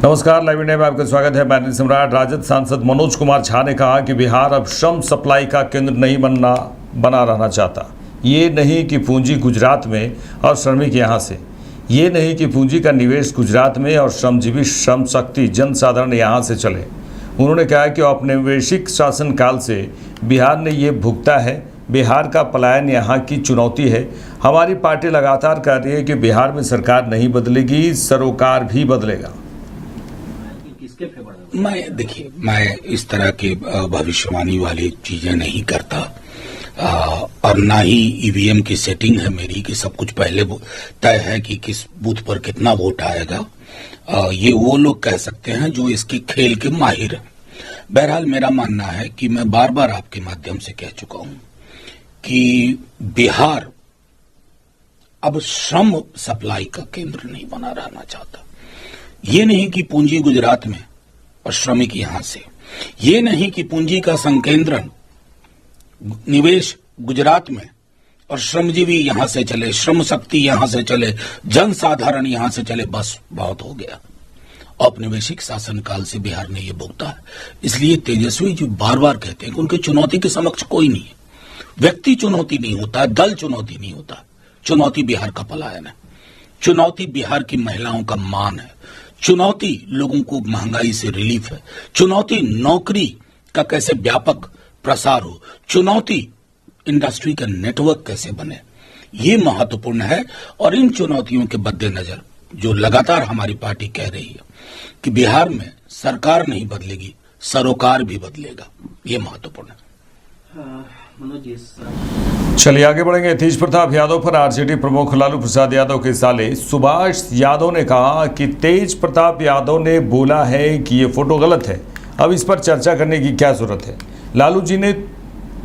नमस्कार, live India में आपका स्वागत है। मैं सम्राट। राजद सांसद मनोज कुमार झा ने कहा कि बिहार अब श्रम सप्लाई का केंद्र नहीं बना रहना चाहता। ये नहीं कि पूंजी गुजरात में और श्रमिक यहाँ से, ये नहीं कि पूंजी का निवेश गुजरात में और श्रमजीवी श्रम शक्ति जनसाधारण यहाँ से चले। उन्होंने कहा कि औपनिवेशिक शासनकाल से बिहार ने ये भुगता है। बिहार का पलायन यहाँ की चुनौती है। हमारी पार्टी लगातार कह रही है कि बिहार में सरकार नहीं बदलेगी, सरोकार भी बदलेगा। मैं इस तरह के भविष्यवाणी वाली चीजें नहीं करता और ना ही ईवीएम की सेटिंग है मेरी कि सब कुछ पहले तय है कि किस बूथ पर कितना वोट आएगा। ये वो लोग कह सकते हैं जो इसके खेल के माहिर हैं। बहरहाल मेरा मानना है कि मैं बार बार आपके माध्यम से कह चुका हूं कि बिहार अब श्रम सप्लाई का केंद्र नहीं बना रहना चाहता। ये नहीं कि पूंजी गुजरात में और श्रमिक यहां से, ये नहीं कि पूंजी का संकेंद्रण निवेश गुजरात में और श्रमजीवी यहां से चले, श्रम शक्ति यहां से चले, जनसाधारण यहां से चले। बस बहुत हो गया। औपनिवेशिक शासनकाल से बिहार ने यह भुगता है। इसलिए तेजस्वी जी बार बार कहते हैं कि उनकी चुनौती के समक्ष कोई नहीं है। व्यक्ति चुनौती नहीं होता, दल चुनौती नहीं होता। चुनौती बिहार का पलायन है, चुनौती बिहार की महिलाओं का मान है, चुनौती लोगों को महंगाई से रिलीफ है, चुनौती नौकरी का कैसे व्यापक प्रसार हो, चुनौती इंडस्ट्री का नेटवर्क कैसे बने, ये महत्वपूर्ण है। और इन चुनौतियों के मद्देनजर जो लगातार हमारी पार्टी कह रही है कि बिहार में सरकार नहीं बदलेगी, सरोकार भी बदलेगा, ये महत्वपूर्ण है। चलिए आगे बढ़ेंगे। तेज प्रताप यादव पर आरजेडी प्रमुख लालू प्रसाद यादव के साले सुभाष यादव ने कहा कि तेज प्रताप यादव ने बोला है कि ये फोटो गलत है। अब इस पर चर्चा करने की क्या जरूरत है। लालू जी ने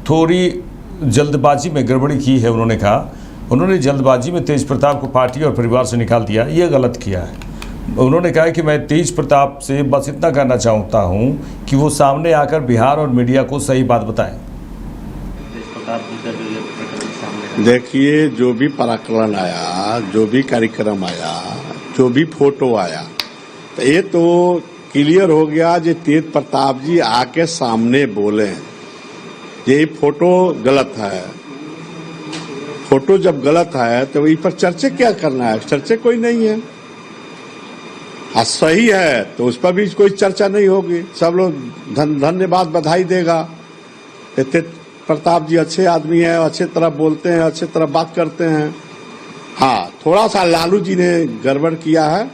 थोड़ी जल्दबाजी में गड़बड़ी की है। उन्होंने जल्दबाजी में तेज प्रताप को पार्टी और परिवार से निकाल दिया, ये गलत किया है। उन्होंने कहा कि मैं तेज प्रताप से बस इतना कहना चाहता हूँ कि वो सामने आकर बिहार और मीडिया को सही बात बताएं। देखिए, जो भी प्रकरण आया, जो भी कार्यक्रम आया, जो भी फोटो आया, तो ये तो क्लियर हो गया जो तेज प्रताप जी आके सामने बोले ये फोटो गलत है। फोटो जब गलत है तो इस पर चर्चा क्या करना है? चर्चा कोई नहीं है। सही है तो उस पर भी कोई चर्चा नहीं होगी। सब लोग धन्यवाद बधाई देगा। तेज प्रताप जी अच्छे आदमी हैं, अच्छे तरह बोलते हैं, अच्छे तरह बात करते हैं। हाँ, थोड़ा सा लालू जी ने गड़बड़ किया है,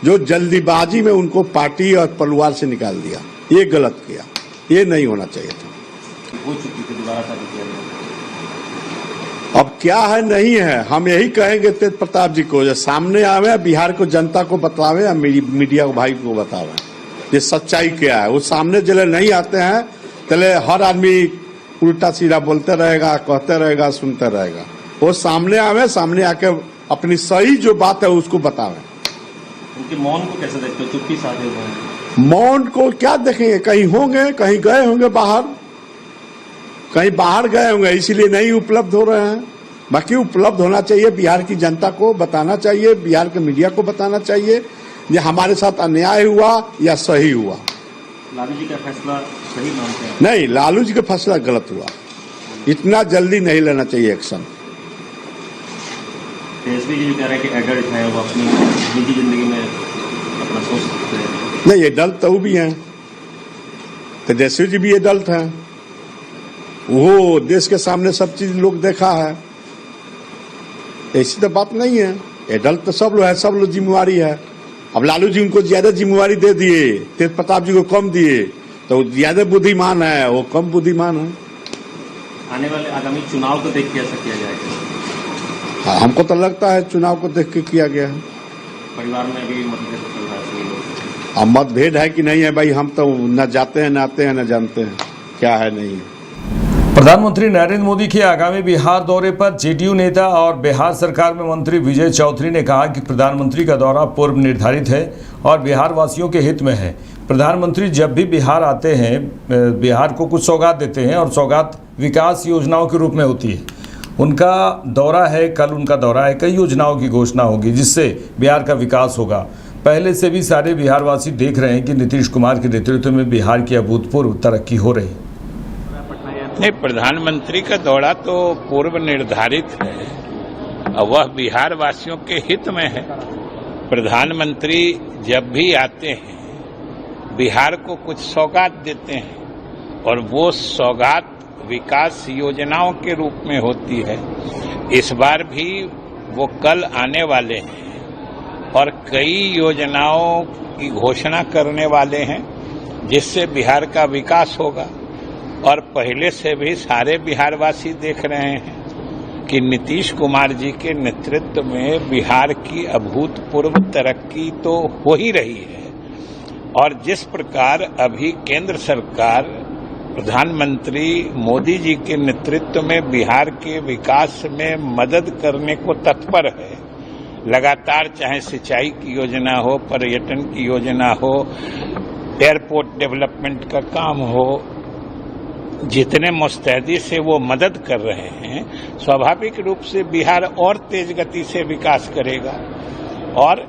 जो जल्दीबाजी में उनको पार्टी और परिवार से निकाल दिया, ये गलत किया, ये नहीं होना चाहिए था। अब क्या है नहीं है, हम यही कहेंगे तेज प्रताप जी को, जो सामने आवे, बिहार को जनता को बतावे, या मीडिया को भाई को बतावे ये सच्चाई क्या है। वो सामने जले नहीं आते हैं तले हर आदमी उल्टा सीधा बोलते रहेगा, कहते रहेगा, सुनते रहेगा। वो सामने आवे, सामने आके अपनी सही जो बात है उसको बतावे। उनके मौन को कैसे देखते हो? चुप्पी साधे हुए हैं। मौन को क्या देखेंगे? कहीं होंगे, कहीं गए होंगे बाहर, कहीं बाहर गए होंगे, इसीलिए नहीं उपलब्ध हो रहे हैं। बाकी उपलब्ध होना चाहिए, बिहार की जनता को बताना चाहिए, बिहार के मीडिया को बताना चाहिए ये हमारे साथ अन्याय हुआ या सही हुआ। लालू जी का फैसला सही मानते हैं? नहीं, लालू जी का फैसला गलत हुआ। इतना जल्दी नहीं लेना चाहिए एक्शन। तेजस्वी जी कह रहे हैं कि एडल्ट है, वो अपनी निजी जिंदगी में अपना सोच सकते हैं। नहीं, एडल्ट तो वो भी हैं, तेजस्वी जी भी एडल्ट हैं। वो देश के सामने सब चीज लोग देखा है, ऐसी तो बात नहीं है। एडल्ट तो सब लोग है, सब लोग जिम्मेवारी है। अब लालू जी उनको ज्यादा जिम्मेवारी दे दिए, तेज प्रताप जी को कम दिए, तो ज्यादा बुद्धिमान है, वो कम बुद्धिमान है। आने वाले आगामी चुनाव को देख के ऐसा किया जाएगा? हाँ, हमको तो लगता है चुनाव को देख के किया गया है। परिवार में भी मतभेद चल रहा है। अब मतभेद है कि नहीं है भाई, हम तो न जाते हैं, न आते हैं, न जानते हैं क्या है नहीं है। प्रधानमंत्री नरेंद्र मोदी के आगामी बिहार दौरे पर जेडीयू नेता और बिहार सरकार में मंत्री विजय चौधरी ने कहा कि प्रधानमंत्री का दौरा पूर्व निर्धारित है और बिहार वासियों के हित में है। प्रधानमंत्री जब भी बिहार आते हैं, बिहार को कुछ सौगात देते हैं और सौगात विकास योजनाओं के रूप में होती है। उनका दौरा है, कल उनका दौरा है, कई योजनाओं की घोषणा होगी जिससे बिहार का विकास होगा। पहले से भी सारे बिहारवासी देख रहे हैं कि नीतीश कुमार के नेतृत्व में बिहार की अभूतपूर्व तरक्की हो रही। नहीं, प्रधानमंत्री का दौरा तो पूर्व निर्धारित है और वह बिहार वासियों के हित में है। प्रधानमंत्री जब भी आते हैं बिहार को कुछ सौगात देते हैं और वो सौगात विकास योजनाओं के रूप में होती है। इस बार भी वो कल आने वाले हैं और कई योजनाओं की घोषणा करने वाले हैं जिससे बिहार का विकास होगा। और पहले से भी सारे बिहारवासी देख रहे हैं कि नीतीश कुमार जी के नेतृत्व में बिहार की अभूतपूर्व तरक्की तो हो ही रही है। और जिस प्रकार अभी केंद्र सरकार प्रधानमंत्री मोदी जी के नेतृत्व में बिहार के विकास में मदद करने को तत्पर है, लगातार चाहे सिंचाई की योजना हो, पर्यटन की योजना हो, एयरपोर्ट डेवलपमेंट का काम हो, जितने मुस्तैदी से वो मदद कर रहे हैं, स्वाभाविक रूप से बिहार और तेज गति से विकास करेगा। और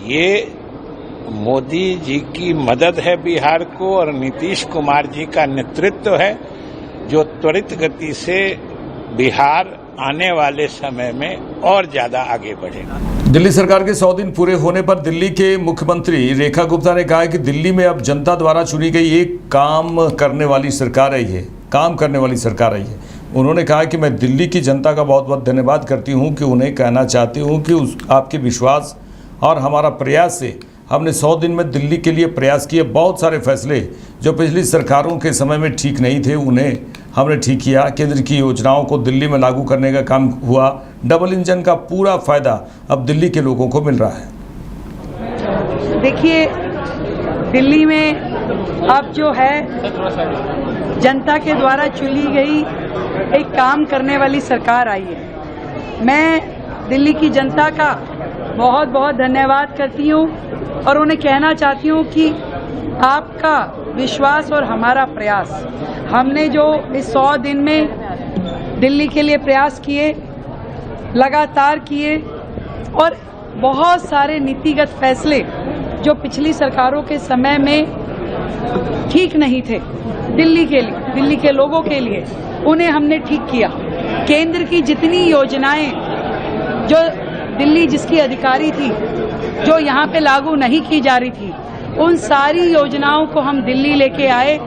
ये मोदी जी की मदद है बिहार को और नीतीश कुमार जी का नेतृत्व है जो त्वरित गति से बिहार आने वाले समय में और ज्यादा आगे बढ़ेगा। दिल्ली सरकार के 100 दिन पूरे होने पर दिल्ली के मुख्यमंत्री रेखा गुप्ता ने कहा है कि दिल्ली में अब जनता द्वारा चुनी गई एक काम करने वाली सरकार आई है। उन्होंने कहा कि मैं दिल्ली की जनता का बहुत बहुत धन्यवाद करती हूं कि उन्हें कहना चाहती हूं कि आपके विश्वास और हमारा प्रयास से हमने 100 दिन में दिल्ली के लिए प्रयास किए। बहुत सारे फैसले जो पिछली सरकारों के समय में ठीक नहीं थे उन्हें हमने ठीक किया। केंद्र की योजनाओं को दिल्ली में लागू करने का काम हुआ। डबल इंजन का पूरा फायदा अब दिल्ली के लोगों को मिल रहा है। देखिए, दिल्ली में अब जो है जनता के द्वारा चुनी गई एक काम करने वाली सरकार आई है। मैं दिल्ली की जनता का बहुत बहुत धन्यवाद करती हूँ और उन्हें कहना चाहती हूँ कि आपका विश्वास और हमारा प्रयास, हमने जो इस 100 दिन में दिल्ली के लिए प्रयास किए, लगातार किए और बहुत सारे नीतिगत फैसले जो पिछली सरकारों के समय में ठीक नहीं थे दिल्ली के लिए, दिल्ली के लोगों के लिए, उन्हें हमने ठीक किया। केंद्र की जितनी योजनाएं जो दिल्ली जिसकी अधिकारी थी, जो यहाँ पे लागू नहीं की जा रही थी, उन सारी योजनाओं को हम दिल्ली लेके आए।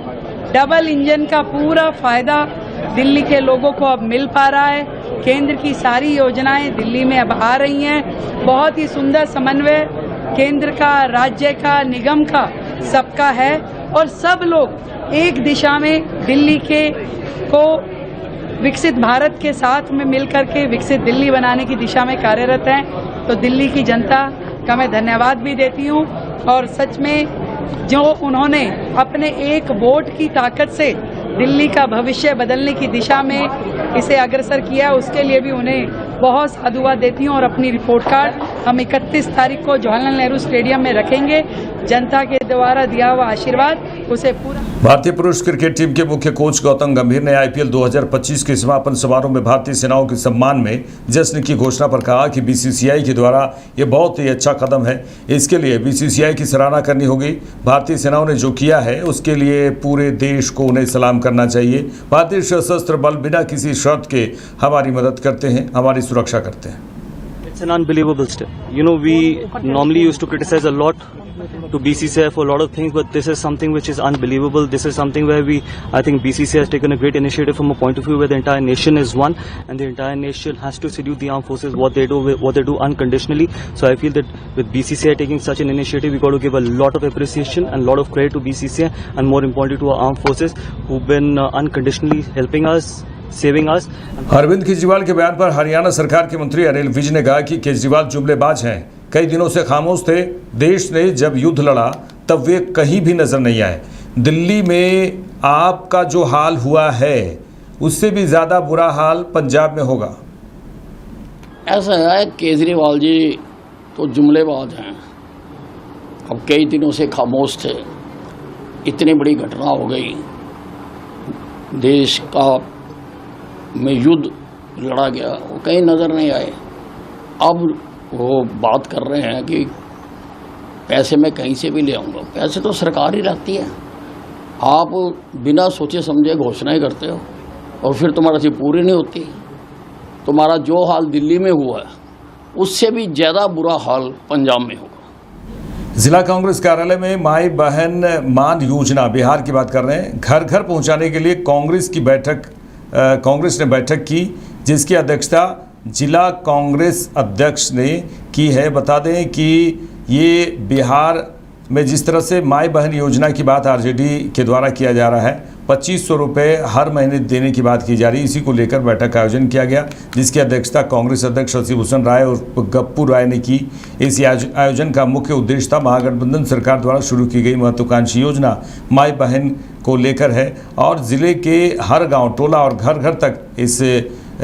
डबल इंजन का पूरा फायदा दिल्ली के लोगों को अब मिल पा रहा है। केंद्र की सारी योजनाएं दिल्ली में अब आ रही हैं। बहुत ही सुंदर समन्वय केंद्र का, राज्य का, निगम का, सबका है और सब लोग एक दिशा में दिल्ली को विकसित भारत के साथ में मिलकर के विकसित दिल्ली बनाने की दिशा में कार्यरत हैं। तो दिल्ली की जनता का मैं धन्यवाद भी देती हूँ और सच में जो उन्होंने अपने एक वोट की ताकत से दिल्ली का भविष्य बदलने की दिशा में इसे अग्रसर किया, उसके लिए भी उन्हें बहुत साधुवाद देती हूँ। और अपनी रिपोर्ट कार्ड हम 31 तारीख को जवाहरलाल नेहरू स्टेडियम में रखेंगे। जनता के द्वारा दिया हुआ आशीर्वाद उसे पूरा। भारतीय पुरुष क्रिकेट टीम के मुख्य कोच गौतम गंभीर ने IPL 2025 के समापन समारोह में भारतीय सेनाओं के सम्मान में जश्न की घोषणा पर कहा कि BCCI के द्वारा ये बहुत ही अच्छा कदम है। इसके लिए BCCI की सराहना करनी होगी। भारतीय सेनाओं ने जो किया है उसके लिए पूरे देश को उन्हें सलाम करना चाहिए। भारतीय सशस्त्र बल बिना किसी शर्त के हमारी मदद करते हैं, हमारी सुरक्षा करते हैं। It's an unbelievable step. You know, we normally used to criticize a lot to BCCI for a lot of things, but this is something which is unbelievable. This is something where I think BCCI has taken a great initiative from a point of view where the entire nation is one, and the entire nation has to salute the armed forces, what they do unconditionally. So I feel that with BCCI taking such an initiative, we got to give a lot of appreciation and a lot of credit to BCCI, and more importantly to our armed forces who've been unconditionally helping us, saving us. Arvind Kejriwal के बयान पर हरियाणा सरकार के मंत्री अनिल विज ने कहा कि केजरीवाल जुमलेबाज हैं, कई दिनों से खामोश थे। देश ने जब युद्ध लड़ा तब वे कहीं भी नजर नहीं आए। दिल्ली में आपका जो हाल हुआ है उससे भी ज्यादा बुरा हाल पंजाब में होगा। ऐसा है, केजरीवाल जी तो जुमलेबाज हैं, अब कई दिनों से खामोश थे। इतनी बड़ी घटना हो गई, देश का में युद्ध लड़ा गया, वो कहीं नज़र नहीं आए। अब वो बात कर रहे हैं कि पैसे मैं कहीं से भी ले आऊँगा, पैसे तो सरकार ही रखती है। आप बिना सोचे समझे घोषणाएं करते हो और फिर तुम्हारा चीज पूरी नहीं होती। तुम्हारा जो हाल दिल्ली में हुआ है उससे भी ज़्यादा बुरा हाल पंजाब में होगा। जिला कांग्रेस कार्यालय में माई बहन मान योजना बिहार की बात कर रहे हैं। घर घर पहुंचाने के लिए कांग्रेस ने बैठक की, जिसकी अध्यक्षता जिला कांग्रेस अध्यक्ष ने की है। बता दें कि ये बिहार में जिस तरह से माई बहन योजना की बात आरजेडी के द्वारा किया जा रहा है, 2500 रुपये हर महीने देने की बात की जा रही है। इसी को लेकर बैठक का आयोजन किया गया, जिसकी अध्यक्षता कांग्रेस अध्यक्ष शशि भूषण राय और गप्पू राय ने की। इस आयोजन का मुख्य उद्देश्य था महागठबंधन सरकार द्वारा शुरू की गई महत्वाकांक्षी योजना माई बहन को लेकर है और ज़िले के हर गाँव, टोला और घर घर तक इस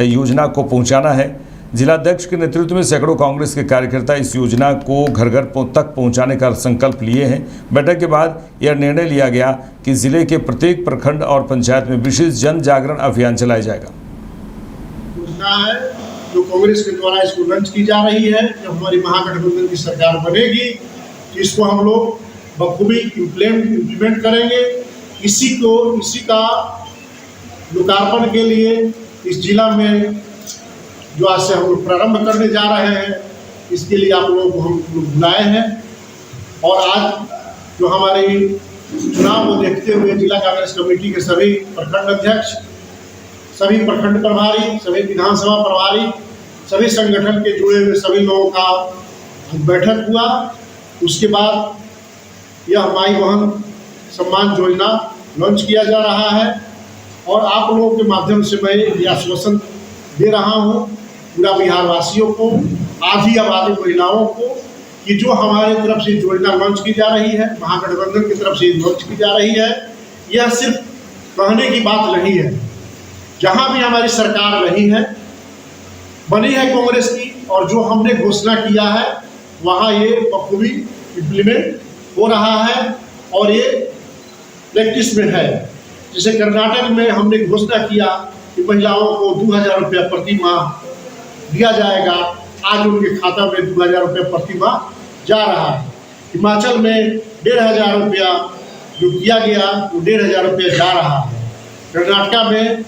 योजना को पहुँचाना है। जिलाध्यक्ष के नेतृत्व में सैकड़ों कांग्रेस के कार्यकर्ता इस योजना को घर घर तक पहुंचाने का संकल्प लिए हैं। बैठक के बाद यह निर्णय लिया गया कि जिले के प्रत्येक प्रखंड और पंचायत में विशेष जन जागरण अभियान चलाया जाएगा। योजना है जो कांग्रेस के द्वारा इसको लॉन्च की जा रही है। जब हमारी महागठबंधन की सरकार बनेगी तो इसको हम लोग बखूबी इम्प्लीमेंट करेंगे। इसी का लोकार्पण के लिए इस जिला में जो आज से हम लोग प्रारंभ करने जा रहे हैं, इसके लिए आप लोगों को हम लोग बुलाए हैं। और आज जो हमारे चुनाव को देखते हुए जिला कांग्रेस कमेटी के सभी प्रखंड अध्यक्ष, सभी प्रखंड प्रभारी, सभी विधानसभा प्रभारी, सभी संगठन के जुड़े हुए सभी लोगों का बैठक हुआ। उसके बाद यह माई बहन सम्मान योजना लॉन्च किया जा रहा है और आप लोगों के माध्यम से मैं यह आश्वासन दे रहा हूँ पूरा बिहार वासियों को, आधी आबादी महिलाओं को, कि जो हमारे तरफ से योजना लॉन्च की जा रही है, महागठबंधन की तरफ से लॉन्च की जा रही है, यह सिर्फ कहने की बात नहीं है। जहाँ भी हमारी सरकार रही है, बनी है कांग्रेस की, और जो हमने घोषणा किया है वहाँ ये बखूबी इम्प्लीमेंट हो रहा है और ये प्रैक्टिस में है। जैसे कर्नाटक में हमने घोषणा किया कि महिलाओं को 2000 रुपया प्रति माह दिया जाएगा, आज उनके खाता में 2000 रुपया प्रति माह जा रहा है। हिमाचल में 1500 रुपया जो किया गया वो 1500 रुपया जा रहा है। कर्नाटक में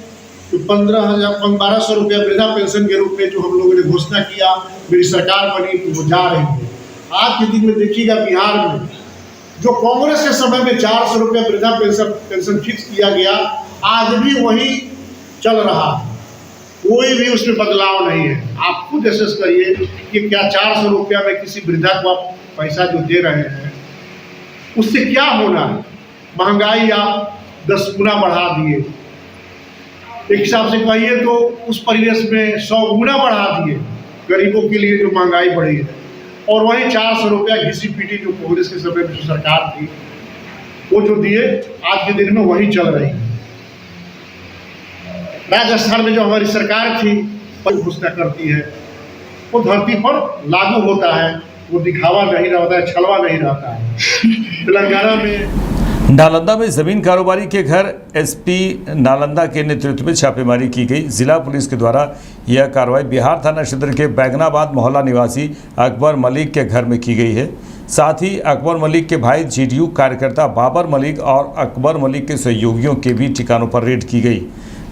तो 1200 रुपया वृद्धा पेंशन के रूप में जो हम लोगों ने घोषणा किया, मेरी सरकार बनी तो वो जा रही है। आज के दिन में देखिएगा बिहार में जो कांग्रेस के समय में 400 रुपया वृद्धा पेंशन फिक्स किया गया, आज भी वही चल रहा है, कोई भी उसमें बदलाव नहीं है। आप खुद एसेस करिए कि क्या 400 रुपया में किसी वृद्धा को आप पैसा जो दे रहे हैं उससे क्या होना है। महंगाई आप 10 गुना बढ़ा दिए, एक हिसाब से कहिए तो उस परिवेश में 100 गुना बढ़ा दिए गरीबों के लिए जो महंगाई बढ़ी है। और वहीं 400 रुपया घिसी पीटी जो कांग्रेस के समय में जो सरकार थी वो जो दिए, आज के दिन में वही चल रही है। राजस्थान में जो हमारी सरकार थी वो घोषणा करती है, वो धरती पर लागू होता है, वो दिखावा नहीं रहता है, छलवा नहीं रहता है। तेलंगाना में नालंदा में जमीन कारोबारी के घर एसपी नालंदा के नेतृत्व में छापेमारी की गई। जिला पुलिस के द्वारा यह कार्रवाई बिहार थाना क्षेत्र के बैगनाबाद मोहल्ला निवासी अकबर मलिक के घर में की गई है। साथ ही अकबर मलिक के भाई जेडीयू कार्यकर्ता बाबर मलिक और अकबर मलिक के सहयोगियों के भी ठिकानों पर रेड की गई।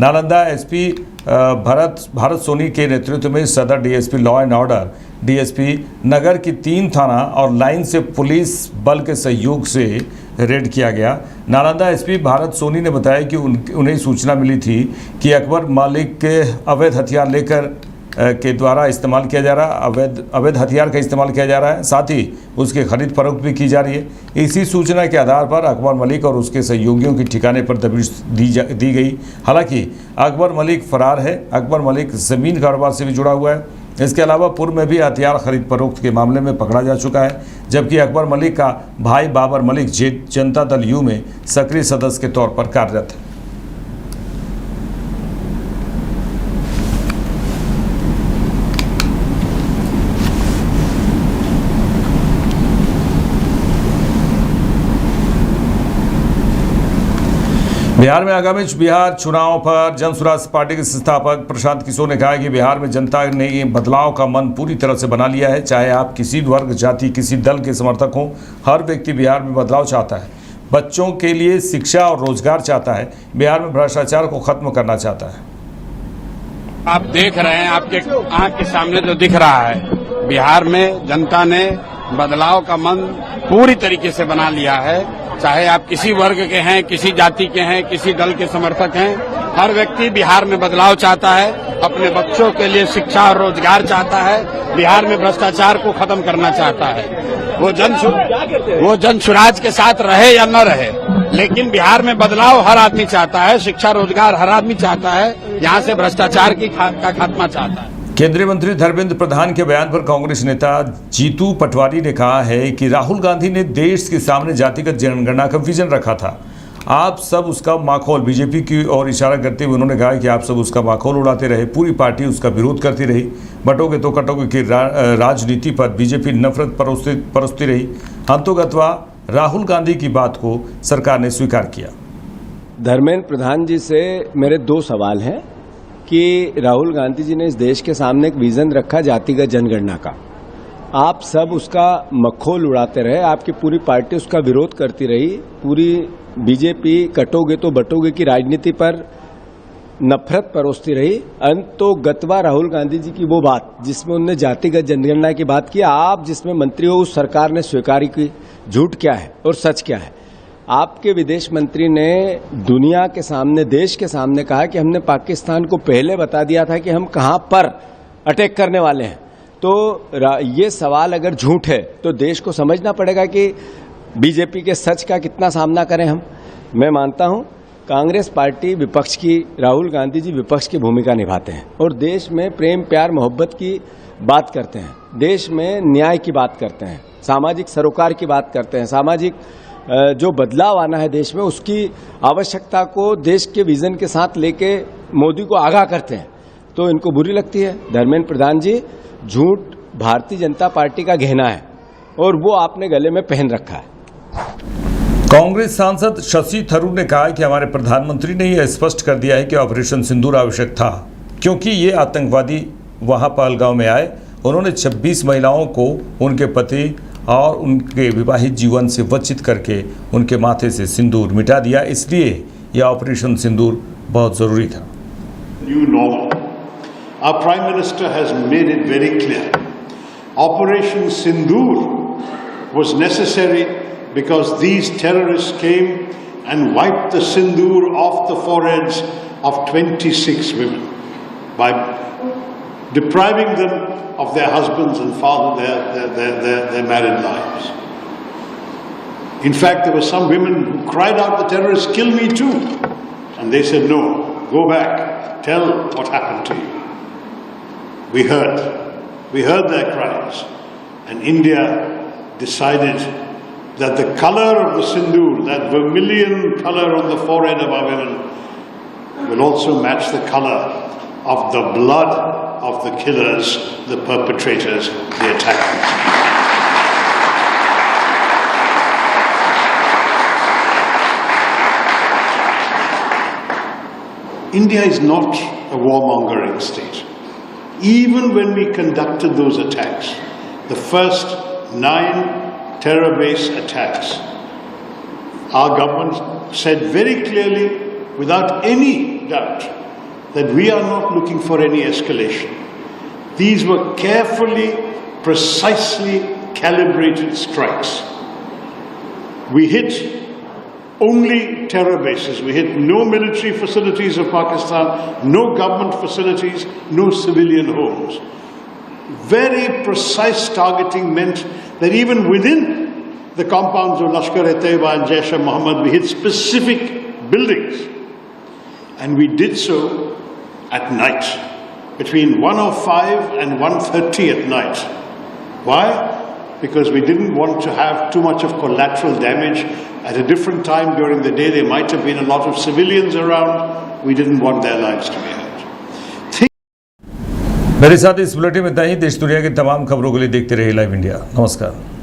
नालंदा एसपी भारत सोनी के नेतृत्व में सदर DSP law and order, DSP नगर की 3 थाना और लाइन से पुलिस बल के सहयोग से रेड किया गया। नालंदा एसपी भारत सोनी ने बताया कि उन्हें सूचना मिली थी कि अकबर मालिक के अवैध हथियार लेकर के द्वारा इस्तेमाल किया जा रहा अवैध हथियार का इस्तेमाल किया जा रहा है, साथ ही उसकी खरीद फरोख्त भी की जा रही है। इसी सूचना के आधार पर अकबर मलिक और उसके सहयोगियों के ठिकाने पर दबिश दी गई। हालांकि अकबर मलिक फरार है। अकबर मलिक ज़मीन कारोबार से भी जुड़ा हुआ है। इसके अलावा पूर्व में भी हथियार खरीद फरोख्त के मामले में पकड़ा जा चुका है, जबकि अकबर मलिक का भाई बाबर मलिक जनता दल यू में सक्रिय सदस्य के तौर पर कार्यरत है। बिहार में आगामी बिहार चुनाव पर जन स्वराज पार्टी के संस्थापक प्रशांत किशोर ने कहा कि बिहार में जनता ने ये बदलाव का मन पूरी तरह से बना लिया है। चाहे आप किसी वर्ग, जाति, किसी दल के समर्थक हों, हर व्यक्ति बिहार में बदलाव चाहता है। बच्चों के लिए शिक्षा और रोजगार चाहता है। बिहार में भ्रष्टाचार को खत्म करना चाहता है। आप देख रहे हैं, आपके आंख के सामने जो दिख रहा है, बिहार में जनता ने बदलाव का मन पूरी तरीके से बना लिया है। चाहे आप किसी वर्ग के हैं, किसी जाति के हैं, किसी दल के समर्थक हैं, हर व्यक्ति बिहार में बदलाव चाहता है। अपने बच्चों के लिए शिक्षा और रोजगार चाहता है। बिहार में भ्रष्टाचार को खत्म करना चाहता है। वो जन स्वराज के साथ रहे या न रहे, लेकिन बिहार में बदलाव हर आदमी चाहता है। शिक्षा रोजगार हर आदमी चाहता है। यहाँ से भ्रष्टाचार का खात्मा चाहता है। केंद्रीय मंत्री धर्मेंद्र प्रधान के बयान पर कांग्रेस नेता जीतू पटवारी ने कहा है कि राहुल गांधी ने देश के सामने जातिगत जनगणना का विजन रखा था। आप सब उसका माखौल, बीजेपी की ओर इशारा करते हुए उन्होंने कहा कि आप सब उसका माखौल उड़ाते रहे। पूरी पार्टी उसका विरोध करती रही। बटोगे तो कटोगे की राजनीति पर बीजेपी नफरत परोसती रही। अंतोगत्वा राहुल गांधी की बात को सरकार ने स्वीकार किया। धर्मेंद्र प्रधान जी से मेरे दो सवाल हैं कि राहुल गांधी जी ने इस देश के सामने एक विजन रखा जातिगत जनगणना का। आप सब उसका मखौल उड़ाते रहे। आपकी पूरी पार्टी उसका विरोध करती रही। पूरी बीजेपी कटोगे तो बटोगे की राजनीति पर नफरत परोसती रही। अंतोगत्वा राहुल गांधी जी की वो बात जिसमें उन्होंने जातिगत जनगणना की बात की, आप जिसमें मंत्री हो उस सरकार ने स्वीकार की। झूठ क्या है और सच क्या है? आपके विदेश मंत्री ने दुनिया के सामने, देश के सामने कहा कि हमने पाकिस्तान को पहले बता दिया था कि हम कहां पर अटैक करने वाले हैं। तो ये सवाल अगर झूठ है तो देश को समझना पड़ेगा कि बीजेपी के सच का कितना सामना करें हम। मैं मानता हूं कांग्रेस पार्टी विपक्ष की, राहुल गांधी जी विपक्ष की भूमिका निभाते हैं और देश में प्रेम, प्यार, मोहब्बत की बात करते हैं। देश में न्याय की बात करते हैं, सामाजिक सरोकार की बात करते हैं। सामाजिक जो बदलाव आना है देश में, उसकी आवश्यकता को देश के विजन के साथ लेके मोदी को आगाह करते हैं, तो इनको बुरी लगती है। धर्मेंद्र प्रधान जी, झूठ भारतीय जनता पार्टी का गहना है और वो आपने गले में पहन रखा है। कांग्रेस सांसद शशि थरूर ने कहा कि हमारे प्रधानमंत्री ने यह स्पष्ट कर दिया है कि ऑपरेशन सिंदूर आवश्यक था, क्योंकि ये आतंकवादी वहां पहलगांव में आए। उन्होंने 26 महिलाओं को उनके पति और उनके विवाहित जीवन से वंचित करके उनके माथे से सिंदूर मिटा दिया। इसलिए यह ऑपरेशन सिंदूर बहुत जरूरी था। New normal. Our Prime Minister has made it very clear. Operation Sindoor was necessary because these terrorists came and wiped the sindoor off the foreheads of 26 women by depriving them of their husbands and their married lives. In fact, there were some women who cried out, "The terrorists kill me too." And they said, "No, go back, tell what happened to you." We heard their cries, and India decided that the color of the sindoor, that vermilion color on the forehead of our women, will also match the color of the blood of the killers, the perpetrators, the attackers. India is not a warmongering state. Even when we conducted those attacks, the first 9 terror-based attacks, our government said very clearly, without any doubt, that we are not looking for any escalation. These were carefully, precisely calibrated strikes. We hit only terror bases. We hit no military facilities of Pakistan, no government facilities, no civilian homes. Very precise targeting meant that even within the compounds of Lashkar-e-Taiba and Jaish-e-Mohammed, we hit specific buildings. And we did so at night, between 1:05 and 1:30 at night. Why? Because we didn't want to have too much of collateral damage. At a different time during the day, there might have been a lot of civilians around. We didn't want their lives to be hurt. मेरे साथ इस bulletin में इतना ही। देश दुनिया की तमाम खबरों के लिए देखते रहिए लाइव इंडिया। नमस्कार।